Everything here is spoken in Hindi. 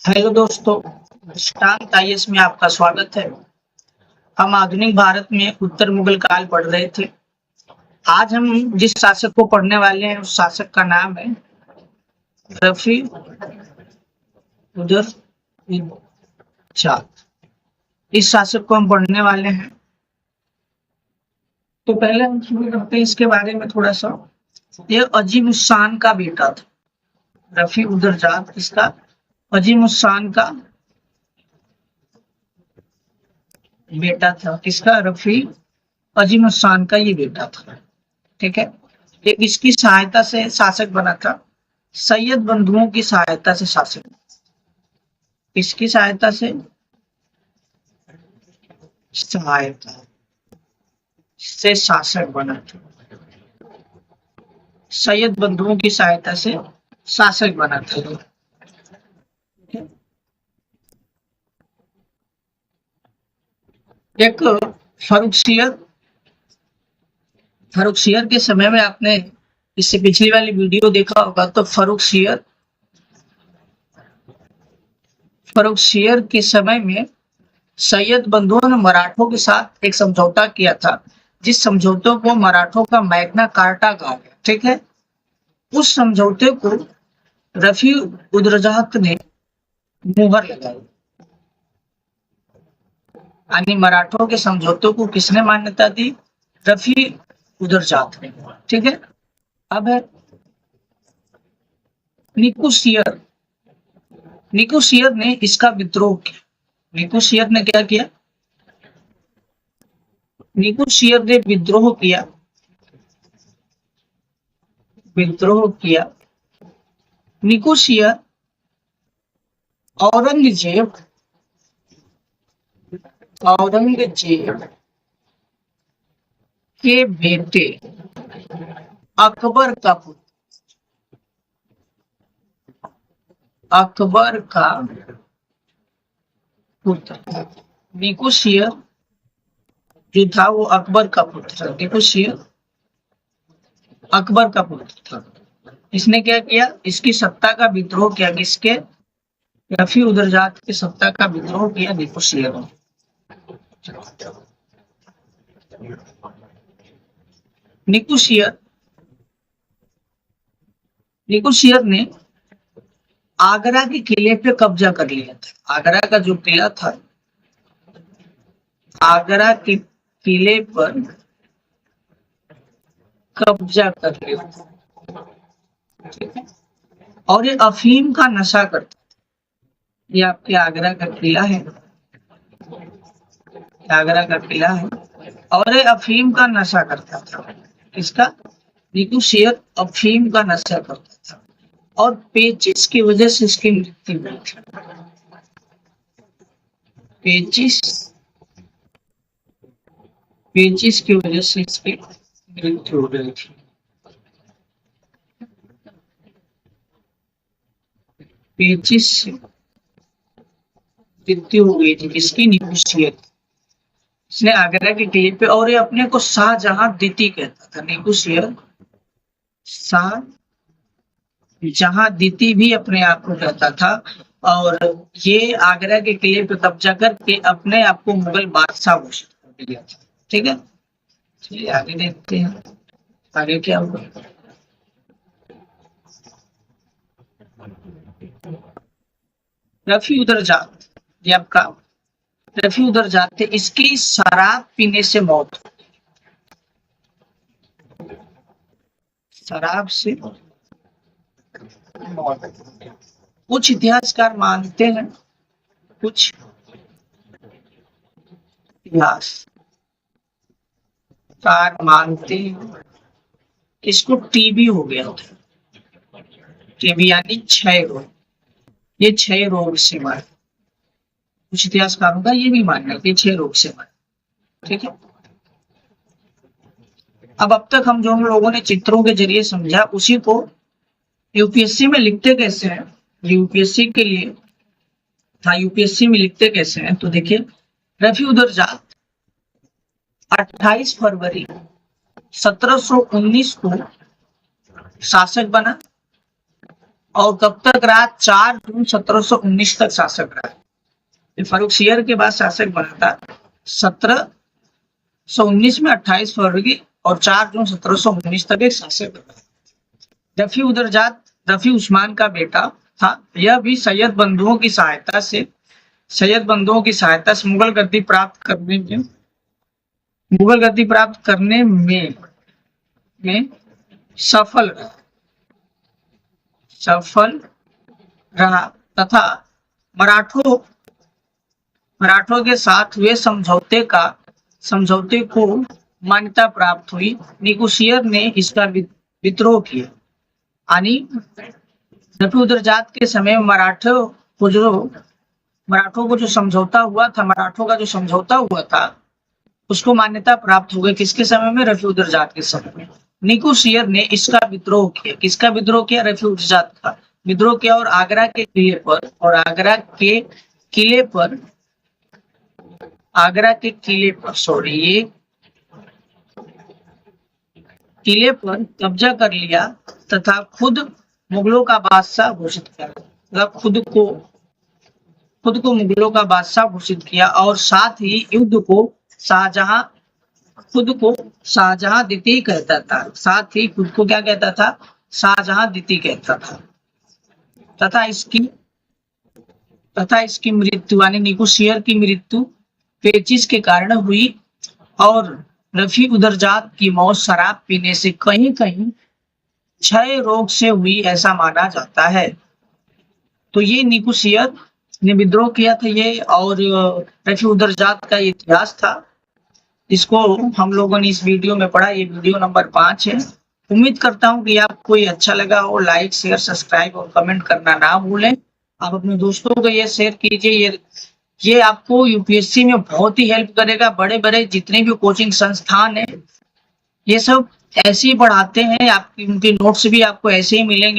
हेलो दोस्तों, दृष्टांत आईएएस में आपका स्वागत है। हम आधुनिक भारत में उत्तर मुगल काल पढ़ रहे थे। आज हम जिस शासक को पढ़ने वाले हैं उस शासक का नाम है रफी उदर चाद। इस शासक को हम पढ़ने वाले हैं। तो पहले हम शुरू करते हैं इसके बारे में थोड़ा सा। ये अजीम उस शान का बेटा था। रफी उदर जात इसका अजीम उस शान का बेटा था। किसका? रफी अजीम उस शान का ये बेटा था। ठीक है। ये इसकी सहायता से शासक बना था। सैयद बंधुओं की सहायता से शासक। इसकी सहायता से शासक बना था। सैयद बंधुओं की सहायता से शासक बना था। एक फर्रुखसियर के समय में आपने इससे पिछली वाली वीडियो देखा होगा। तो फर्रुखसियर के समय में सैयद बंधुओं ने मराठों के साथ एक समझौता किया था, जिस समझौते को मराठों का मैग्ना कार्टा कहा गया। ठीक है। उस समझौते को रफी उदरजात ने मुहर लगाई। यानी मराठों के समझौतों को किसने मान्यता दी? रफी उदरजात ने। ठीक है। अब है निकोसियर। निकोसियर ने इसका विद्रोह किया। निकोसियर ने क्या किया? निकोसियर ने विद्रोह किया। निकोसियर औरंगजेब के बेटे अकबर का पुत्र निकोसियर जो था वो अकबर का पुत्र था। निकोसियर अकबर का पुत्र था। इसने क्या किया? इसकी सत्ता का विद्रोह किया। किसके? रफी उदरजात की सत्ता का विद्रोह किया निकोसियर ने। निकोसियर ने आगरा के किले पे कब्जा कर लिया था। आगरा का जो किला था, आगरा के किले पर कब्जा कर लिया था। ठीक है। और ये अफीम का नशा करता था। ये आपके आगरा का किला है। आगरा का किला है और ये अफीम का नशा करता था। इसका निकोसियर अफीम का नशा करता था और पेचिस की वजह से इसकी मृत्यु हुई थी। पेचिस की वजह से इसकी मृत्यु हो गई थी। पेचिस से मृत्यु हो गई थी। किसकी? निकोसियर। इसने आगरा के किले पे, और ये अपने को शाहजहां द्वितीय कहता था। निकोसियर शाहजहां द्वितीय भी अपने आप को कहता था। और ये आगरा के किले पे कब्जा करके अपने आप को मुगल बादशाह घोषित कर दिया था। ठीक है। चलिए आगे देखते हैं आगे क्या हुआ। रफी उदरजात, ये आपका रफी उदरजात थे। इसकी शराब पीने से मौत। शराब से मौत। कुछ इतिहासकार मानते हैं, कुछ इतिहासकार मानते हैं इसको टीबी हो गया था। टीबी यानी क्षय रोग। ये क्षय रोग से मरा। कुछ इतिहासकारों का ये भी मानना है कि क्षय रोग से मरा। ठीक है। अब तक हम जो हम लोगों ने चित्रों के जरिए समझा, उसी को यूपीएससी में लिखते कैसे हैं। यूपीएससी के लिए था। यूपीएससी में लिखते कैसे हैं तो देखिए, रफी उदरजात 28 फरवरी 1719 को शासक बना। और कब तक रहा? 4 जून 1719 तक शासक रहा। फर्रुखसियर के बाद शासक बना था 1719 में 28 फरवरी और 4 जून 1719 तक एक शासक बना। रफी उदरजात रफी उस्मान का बेटा था। यह भी सैयद बंधुओं की सहायता से मुगल गद्दी प्राप्त करने में सफल रहा तथा मराठों के साथ हुए समझौते को मान्यता प्राप्त हुई। निकोसियर ने इसका विद्रोह किया। यानी रफी उदरजात के समय मराठों का जो समझौता हुआ था उसको मान्यता प्राप्त हो गई। किसके समय में? रफी उदरजात के समय में। निकोसियर ने इसका विद्रोह किया। किसका विद्रोह किया? रफी उदरजात का विद्रोह किया और आगरा के किले पर कब्जा कर लिया तथा खुद मुगलों का बादशाह घोषित किया। मतलब खुद को मुगलों का बादशाह घोषित किया और साथ ही युद्ध को शाहजहां द्वितीय कहता था। साथ ही खुद को क्या कहता था? शाहजहां द्वितीय कहता था। तथा इसकी मृत्यु यानी निकोसियर की मृत्यु पेचिश के कारण हुई और रफी उदरजात की मौत शराब पीने से कहीं क्षय रोग से हुई ऐसा माना जाता है। तो ये निकोसियर ने विद्रोह किया था ये, और रफी उदरजात का इतिहास था। इसको हम लोगों ने इस वीडियो में पढ़ा। ये वीडियो नंबर 5 है। उम्मीद करता हूँ कि आपको ये अच्छा लगा हो। लाइक, शेयर, सब्सक्राइब और कमेंट करना ना भूलें। आप अपने दोस्तों को ये शेयर कीजिए। ये आपको यूपीएससी में बहुत ही हेल्प करेगा। बड़े जितने भी कोचिंग संस्थान है ये सब ऐसे ही पढ़ाते हैं। उनकी नोट्स भी आपको ऐसे ही मिलेंगी।